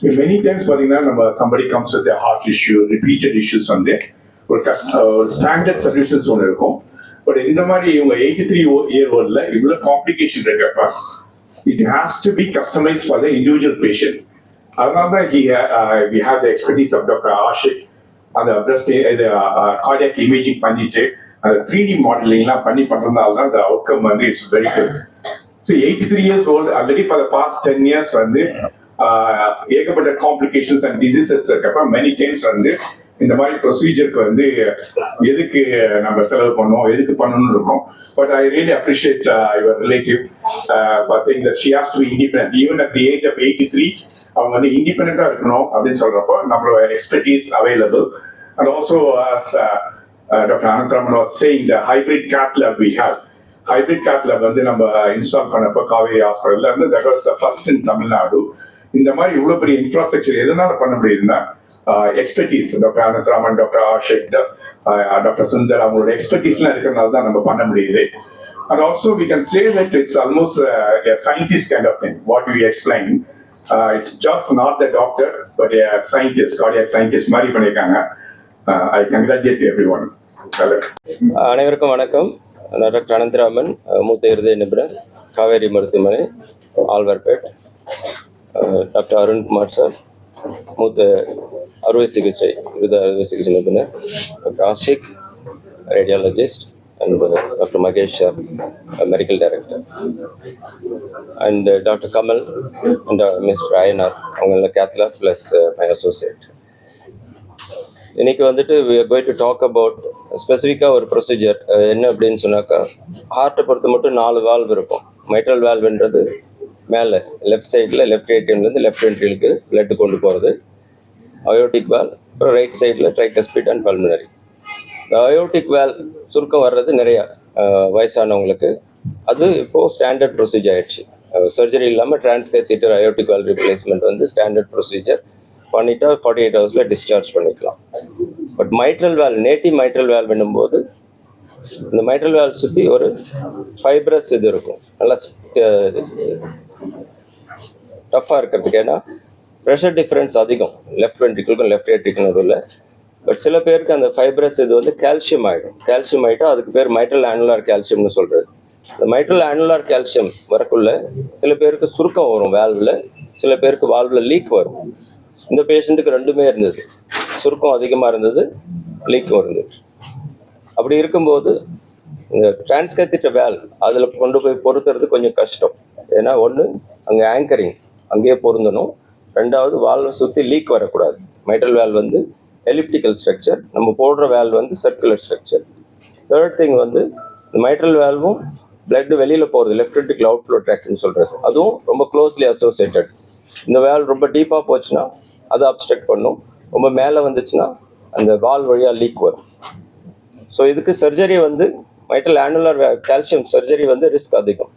Many times somebody comes with a heart issue, repeated issues வந்து ஒரு standard solutions ஒன்று இருக்கும். பட் இந்த மாதிரி இவங்க 83 year oldல இவ்வளோ காம்ப்ளிகேஷன் இருக்கப்ப it has to be customized for the individual patient. அதனால தான் we have the expertise of Dr. Ashik அந்த பிரஸ்ட் கார்டியாக் இமேஜிங் பண்ணிட்டு அந்த 3D மாடலிங்லாம் பண்றதுனால தான் அந்த அவுட்கம் வந்து it's very good. So 83 years old already for the past 10 years வந்து ஏகப்பட்ட காம்ப்ளிகேஷன்ஸ் அண்ட் டிசீசஸ் இருக்கப்ப மெனி டைம்ஸ் வந்து இந்த மாதிரி ப்ரொசீஜருக்கு வந்து எதுக்கு நம்ம செலவு பண்ணோம், எதுக்கு பண்ணணும்னு இருக்கோம். But I really appreciate your relative for saying that she has to be independent even at the age of 83. அவங்க வந்து இண்டிபெண்டா இருக்கணும் அப்படின்னு சொல்றப்போ நம்மளோட expertise available. And also doctor Anantharaman was saying the hybrid cath lab we have. Hybrid cath lab வந்து நம்ம install பண்ணப்போ காவேரி ஹாஸ்பிட்டல்ல இருந்து that was the first in Tamil Nadu. இந்த மாதிரி இவ்வளவு பெரிய இன்ஃப்ராஸ்ட்ரக்சர் எதனால பண்ண முடியுதுன்னா expertise doctor Anantharaman, doctor Ashik, doctor Sundar அவங்களோட எக்ஸ்பர்டீஸ்லாம் இருக்கிறதுனால தான் நம்ம பண்ண முடியுது. And also we can say that it's almost a scientist kind of thing, what we explain. It's just not the doctor, but a scientist, cardiac scientist மாதிரி பண்ணியிருக்காங்க. I congratulate everyone. அனைவருக்கும் வணக்கம். நான் டாக்டர் அனந்தராமன், மூத்த இருதய நிபுணர், காவேரி மருத்துவமனை, ஆழ்வார்பேட். டாக்டர் அருண்குமார் சார், மூத்த அறுவை சிகிச்சை நிபுணர். Doctor Ashik, radiologist. And Dr. Magesh, medical director, and Dr. Kamal and Mr. Ayanar, avanga cath lab plus my associate. இன்னைக்கு வந்துட்டு we are going to talk about ஸ்பெசிஃபிக்காக ஒரு ப்ரொசீஜர். என்ன அப்படின்னு சொன்னாக்கா, ஹார்ட்டை பொறுத்த மட்டும் 4 வால்வ் இருக்கும். மைட்ரல் வால்வ்ன்றது மேலே லெஃப்ட் சைடில் லெஃப்ட் ஏடிஎம்லேருந்து லெஃப்ட் வென்ட்ரிலுக்கு பிளட் கொண்டு போகிறது. அயோட்டிக் வால்வ், அப்புறம் ரைட் சைடில் ட்ரைகஸ்பிட் அண்ட் பல்மனரி. அயோட்டிக் வேல் சுருக்கம் வர்றது நிறையா வயசானவங்களுக்கு. அது இப்போது ஸ்டாண்டர்ட் ப்ரொசீஜர் ஆயிடுச்சு. சர்ஜரி இல்லாமல் டிரான்ஸ்கேத்தீட்டர் அயோட்டிக் வேல் ரீப்ளேஸ்மெண்ட் வந்து ஸ்டாண்டர்ட் ப்ரொசீஜர் பண்ணிட்டா 48 hours டிஸ்சார்ஜ் பண்ணிக்கலாம். But mitral valve, native mitral valve பண்ணும்போது இந்த மைட்ரல் வேல் சுற்றி ஒரு ஃபைப்ரஸ் இது இருக்கும், நல்லா டஃப்பாக இருக்கிறதுக்கு. ஏன்னா ப்ரெஷர் டிஃப்ரென்ஸ் அதிகம் லெஃப்ட் வென்ட்ரிக்கிளுக்கும் லெஃப்ட் ஏட்ரிக்கும் நடுவில். பட் சில பேருக்கு அந்த ஃபைப்ரஸ் இது வந்து கால்சியம் ஆகிடும். கால்சியம் ஆகிட்டா அதுக்கு பேர் மைட்ரல் ஆனுலார் கால்சியம்னு சொல்கிறது. இந்த மைட்ரல் ஆனுலார் கால்சியம் வரக்குள்ள சில பேருக்கு சுருக்கம் வரும் வால்வில், சில பேருக்கு வால்வில் லீக் வரும். இந்த பேஷண்ட்டுக்கு ரெண்டுமே இருந்தது, சுருக்கம் அதிகமாக இருந்தது, லீக்கும் இருந்தது. அப்படி இருக்கும்போது இந்த டிரான்ஸ்கேத்தீட்டர் வேல் அதில் கொண்டு போய் பொருத்துறது கொஞ்சம் கஷ்டம். ஏன்னா ஒன்று அங்கே ஆங்கரிங் அங்கேயே பொருந்தணும், ரெண்டாவது வால்வை சுற்றி லீக் வரக்கூடாது. மைட்ரல் வேல் வந்து எலிப்டிக்கல் ஸ்ட்ரக்சர், நம்ம போடுற வேல்வ் வந்து சர்க்குலர் ஸ்ட்ரக்சர். தேர்ட் திங் வந்து இந்த மைட்ரல் வேல்வும் பிளட் வெளியில் போகிறது, லெஃப்ட் வென்ட்ரிகுலர் அவுட் ஃப்ளோ ட்ராக்ட்னு சொல்கிறது, அதுவும் ரொம்ப க்ளோஸ்லி அசோசியேட்டட். இந்த வேல்வ் ரொம்ப டீப்பாக போச்சுன்னா அது அப்ஸ்ட்ரக்ட் பண்ணும், ரொம்ப மேலே வந்துச்சுன்னா அந்த வால் வழியாக லீக் வரும். ஸோ இதுக்கு சர்ஜரி வந்து மைட்ரல் ஆனுலார் கால்சியம் சர்ஜரி வந்து ரிஸ்க் அதிகம்.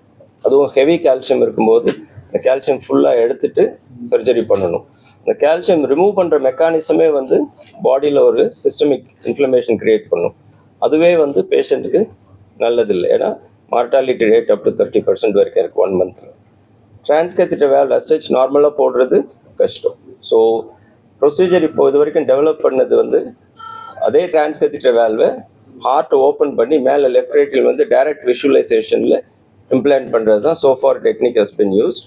அதுவும் ஹெவி கால்சியம் இருக்கும்போது இந்த கால்சியம் ஃபுல்லாக எடுத்துட்டு சர்ஜரி பண்ணணும். இந்த கால்சியம் ரிமூவ் பண்ணுற மெக்கானிசமே வந்து பாடியில் ஒரு சிஸ்டமிக் இன்ஃப்ளமேஷன் க்ரியேட் பண்ணும். அதுவே வந்து பேஷண்ட்டுக்கு நல்லதில்லை. ஏன்னா மார்டாலிட்டி ரேட் அப் டு 30% வரைக்கும் இருக்குது 1 month. டிரான்ஸ்கேத்தீட்டர் வேல்வ் அசச் நார்மலாக போடுறது கஷ்டம். ஸோ ப்ரொசீஜர் இப்போ இது வரைக்கும் டெவலப் பண்ணது வந்து அதே டிரான்ஸ்கேத்தீட்டர் வேல்வை ஹார்ட் ஓப்பன் பண்ணி மேலே லெஃப்ட் ரைட்டில் வந்து டைரக்ட் விஷுவலைசேஷனில் இம்ப்ளான்ட் பண்ணுறது தான் so far technique has been used.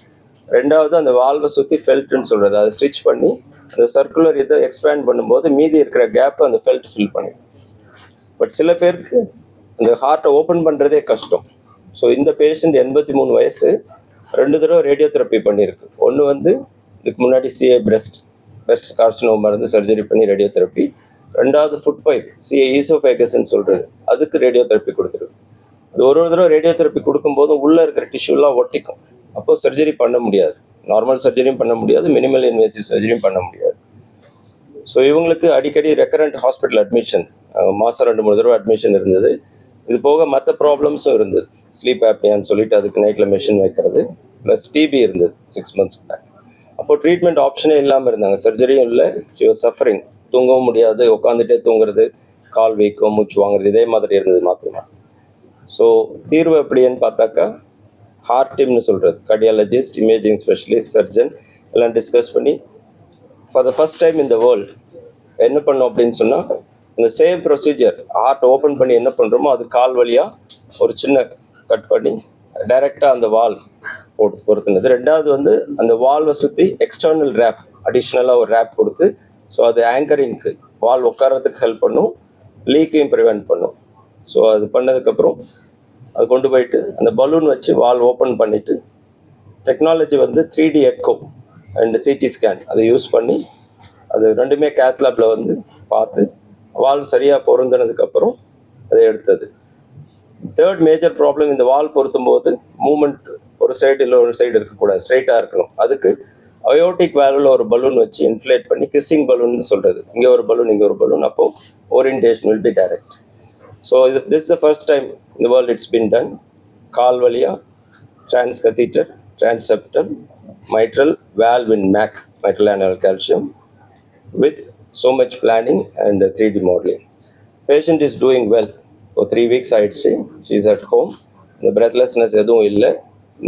ரெண்டாவது அந்த வால்வை சுற்றி ஃபெல்ட்னு சொல்கிறது, அதை ஸ்டிச் பண்ணி அந்த சர்க்குலர் இதை எக்ஸ்பேண்ட் பண்ணும்போது மீதி இருக்கிற கேப்பை அந்த ஃபெல்ட் ஃபில் பண்ணிடும். பட் சில பேருக்கு அந்த ஹார்ட்டை ஓப்பன் பண்ணுறதே கஷ்டம். ஸோ இந்த பேஷண்ட் 83 வயசு, 2 தடவை ரேடியோதெரப்பி பண்ணியிருக்கு. ஒன்று வந்து இதுக்கு முன்னாடி சிஏ பிரஸ்ட் கார்சினோமா இருந்து சர்ஜரி பண்ணி ரேடியோதெரப்பி. ரெண்டாவது ஃபுட் பைப் சிஏ ஈசோஃபேகஸ்ன்னு சொல்கிறது, அதுக்கு ரேடியோதெரப்பி கொடுத்துருக்கு. அது ஒரு தடவை ரேடியோதெரப்பி கொடுக்கும்போது உள்ளே இருக்கிற டிஷ்யூலாம் ஒட்டிக்கும். அப்போது சர்ஜரி பண்ண முடியாது, நார்மல் சர்ஜரியும் பண்ண முடியாது, மினிமல் இன்வேசிவ் சர்ஜரியும் பண்ண முடியாது. ஸோ இவங்களுக்கு அடிக்கடி ரெக்கரண்ட் ஹாஸ்பிட்டல் அட்மிஷன், மாதம் 2-3 தடவை அட்மிஷன் இருந்தது. இது போக மற்ற ப்ராப்ளம்ஸும் இருந்தது, ஸ்லீப் ஆப்னியான்னு சொல்லிட்டு அதுக்கு நைட்டில் மெஷின் வைக்கிறது, ப்ளஸ் டிபி இருந்தது 6 months பேக். அப்போது ட்ரீட்மெண்ட் ஆப்ஷனே இல்லாமல் இருந்தாங்க, சர்ஜரியும் இல்லை, ஷி வாஸ் சஃபரிங். தூங்கவும் முடியாது, உட்காந்துட்டே தூங்குறது, கால் வீக்கம், மூச்சு வாங்குறது, இதே மாதிரி இருந்தது மாத்திரமா. ஸோ தீர்வு எப்படின்னு பார்த்தாக்கா ஹார்ட் டீம்னு சொல்கிறது, கார்டியாலஜிஸ்ட், இமேஜிங் ஸ்பெஷலிஸ்ட், சர்ஜன் எல்லாம் டிஸ்கஸ் பண்ணி for the first time in the world என்ன பண்ணோம் அப்படின்னு சொன்னால், இந்த சேம் ப்ரொசீஜர் ஹார்ட் ஓப்பன் பண்ணி என்ன பண்ணுறோமோ அது கால் வழியாக ஒரு சின்ன கட் பண்ணி டைரெக்டாக அந்த வால் போட்டு பொருத்துனது. ரெண்டாவது வந்து அந்த வால்வை சுற்றி எக்ஸ்டர்னல் ரேப், அடிஷ்னலாக ஒரு ரேப் கொடுத்து, ஸோ அது ஆங்கரிங்க்கு வால் உட்காரத்துக்கு ஹெல்ப் பண்ணும், லீக்கையும் ப்ரிவென்ட் பண்ணும். ஸோ அது பண்ணதுக்கப்புறம் அது கொண்டு போயிட்டு அந்த பலூன் வச்சு வால் ஓப்பன் பண்ணிவிட்டு, டெக்னாலஜி வந்து 3D echo and CT scan அதை யூஸ் பண்ணி அது ரெண்டுமே கேத்லாப்பில் வந்து பார்த்து வால் சரியாக பொருந்தினதுக்கப்புறம் அதை எடுத்தது. தேர்ட் மேஜர் ப்ராப்ளம், இந்த வால் பொருத்தும் போது மூமெண்ட் ஒரு சைடு இல்லை ஒரு சைடு இருக்கக்கூடாது, ஸ்ட்ரைட்டாக இருக்கணும். அதுக்கு அயோட்டிக் வேல்வில் ஒரு பலூன் வச்சு இன்ஃப்ளேட் பண்ணி கிஸ்ஸிங் பலூன்னு சொல்கிறது, இங்கே ஒரு பலூன் இங்கே ஒரு பலூன், அப்போது orientation will be direct. So this the first time இந்த வேர்ல்ட் இட்ஸ் பின் டன். கால் வழியாக transcatheter, transseptal, mitral valve in MAC, mitral annular calcium, with so much planning and 3D modeling. Patient is doing well. For 3 weeks ஆயிடுச்சு, she is at home. இந்த breathlessness எதுவும் இல்லை,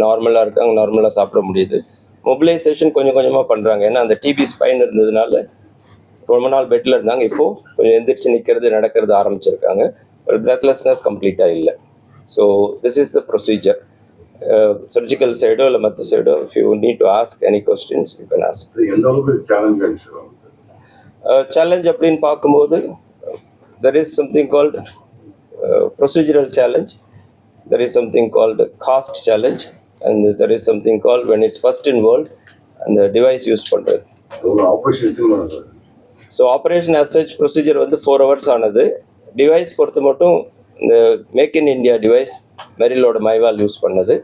நார்மலாக இருக்காங்க, நார்மலாக சாப்பிட முடியுது. மொபிலைசேஷன் கொஞ்சம் கொஞ்சமாக பண்ணுறாங்க, ஏன்னா அந்த டிபி ஸ்பைன் இருந்ததுனால ரொம்ப நாள் பெட்டில் இருந்தாங்க. இப்போது கொஞ்சம் எந்திரிச்சு நிற்கிறது நடக்கிறது ஆரம்பிச்சிருக்காங்க. breathlessness கம்ப்ளீட்டாக இல்லை. So this is the procedure. Surgical சைடோ இல்லை மற்ற சைடோ, if you need to ask any questions you can ask. எந்த அளவுக்கு சேலஞ்ச் சேலஞ்ச் அப்படின்னு பார்க்கும்போது, there is something called procedural challenge, there is something called cost challenge, and there is something called when it's first in world and the device use பண்ணுறது. ஒரு operation so operation as such procedure வந்து 4 hours ஆனது. Device பொறுத்த மட்டும் இந்த make in India device மெரிலோட Myval use பண்ணது.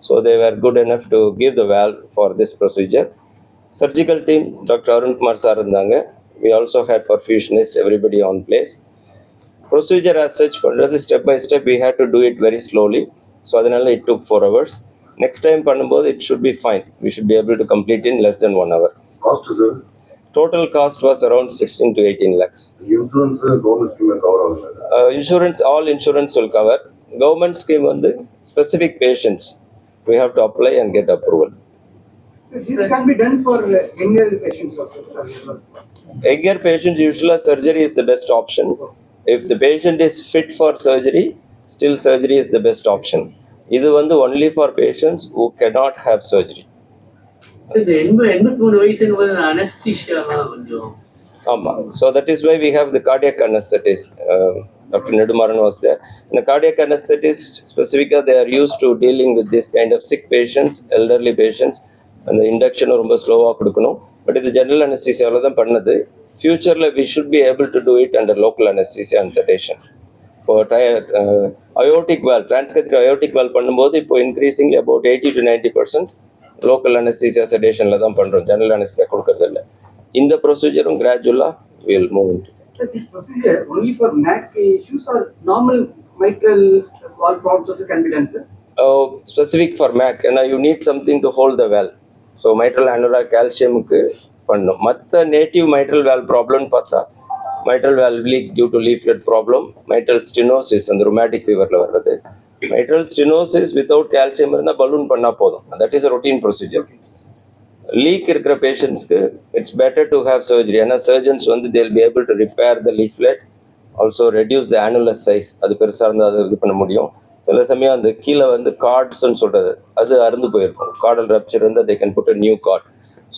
So they were good enough to give the valve for this procedure. Surgical team doctor Arunkumar sir இருந்தாங்க. We also had perfusionist, everybody on place. Procedure as such பண்ணுறது step by step we had to do it very slowly. So அதனால it took 4 hours. Next time பண்ணும்போது it should be fine. We should be able to complete in less than 1 hour. Cost sir Total cost was around 16 to 18 lakhs. Insurance government scheme cover ஆகுது. Insurance, all insurance will cover. Government scheme வந்து specific patients we have to apply and get approval. So this can be done for younger patients also. Younger patients, usually surgery is the best option. If the patient is fit for surgery, still surgery is the best option. இது வந்து only for patients who cannot have surgery. So the 83 வயசுன்னு anaesthesia கொஞ்சம். ஆமாம். So that is why we have the cardiac anesthetist. Dr. Nedumaran was there. And the cardiac anesthetist, specifically, they are used to dealing with this kind of sick patients, elderly patients. And the induction ரொம்ப ஸ்லோவாக கொடுக்கணும். But இது general அனஸ்தீசியாவில் தான் பண்ணது. ஃபியூச்சரில் we should be able to do it under local anesthesia and sedation. இப்போ aortic valve, transcatheter aortic valve பண்ணும்போது இப்போ increasingly about 80 to 90% local anaesthesia செடேஷனில் தான் பண்ணுறோம், ஜெனரல் அனஸ்தீசியா கொடுக்கறதில்ல. இந்த ப்ரொசீஜரும் கிராஜுவலாக will move into. So this procedure only for MAC issues or normal mitral valve problems also can be done, sir? Specific for MAC, ஏன்னா you need something to hold the valve. So mitral annular calciumக்கு பண்ணும். மற்ற native mitral valve ப்ராப்ளம்னு பார்த்தா mitral valve leak due to leaflet problem, mitral stenosis அந்த rheumatic feverல வர்றது. mitral stenosis without calcium இருந்தால் balloon பண்ணால் போதும், that is a routine procedure. Leak இருக்கிற பேஷண்ட்ஸ்க்கு it's better to have surgery. ஏன்னா சர்ஜன்ஸ் வந்து they'll be able to repair the leaflet, also reduce the annular size. அது பெருசாக இருந்தால் அது இது பண்ண முடியும். சில சமயம் அந்த கீழே வந்து கார்ட்ஸ்ன்னு சொல்கிறது அது அறுந்து போயிருக்கும், கார்டல் ரப்சர் வந்து they can put a new cord.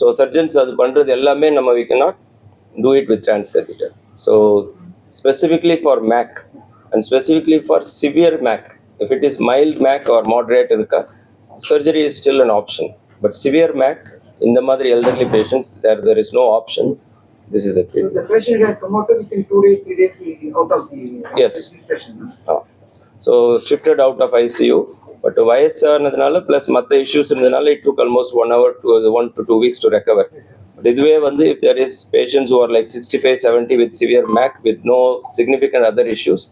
So surgeons அது பண்ணுறது எல்லாமே நம்ம we cannot do it with transcatheter. So specifically for MAC and specifically for severe MAC, if it is mild MAC or moderate இருக்கா, surgery is still an option. But severe MAC, in the மாதிரி elderly patients, there is no option. This is a So treatment. the patient has come out within 2 days, 3 days out of the Yes. this patient. So shifted out of ICU. But வயசானதுனால plus மற்ற issues இருந்ததுனால it took almost 1 hour to 1 to 2 weeks to recover. But இதுவே வந்து if there is patients who are like 65, 70 with severe MAC with no significant other issues,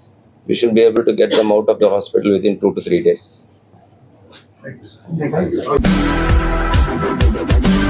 we should be able to get them out of the hospital within 2 to 3 days. Thank you.